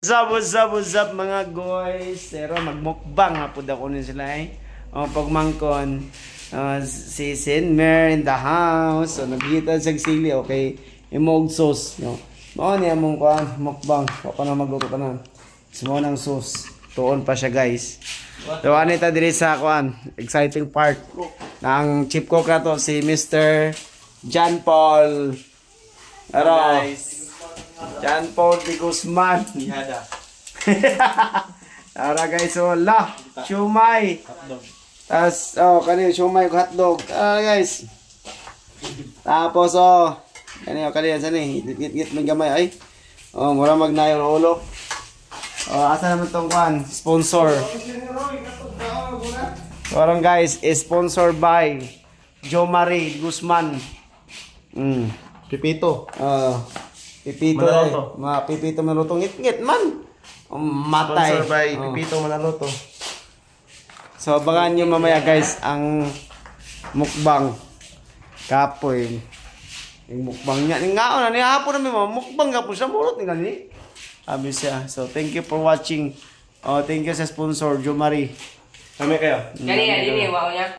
What's up mga guys? Pero magmukbang nga po ako nun sila eh. O pagmangkon, si Sinmer in the house. So nagkita sa sili, okay. Imog sauce. No? Mao niya mong kuhan, mukbang. Wala pa na magluto ka na. Sumo ng sauce. Tuon pa siya guys. So anita diri sa kuhan, exciting part. Ang chip cook na to, si Mr. John Paul. Pero, John Paul de Guzman. Nihada. Tara guys, so la, shumay. Hotdog. Tapos, kanina shumay ko hotdog. Guys. Tapos, kanina saan eh. Git ng gamay. Ay, mura magnayo ng ulo. Asa naman tong kwan? Sponsor. So, guys, is sponsored by Jo Marie Guzman. Pipito. Pipito Manaloto. Pipito Manaloto ngit-ngit man. Matay. Sponsor by Pipito Manaloto. So abangan nyo mamaya guys ang mukbang kapoy. Yung mukbang niya. Nga na niya hapon namin mukbang kapoy sa mulot ni gani. Sabi siya. So thank you for watching. Thank you sa sponsor Jo Marie. Kami kayo. Gani, wow niya.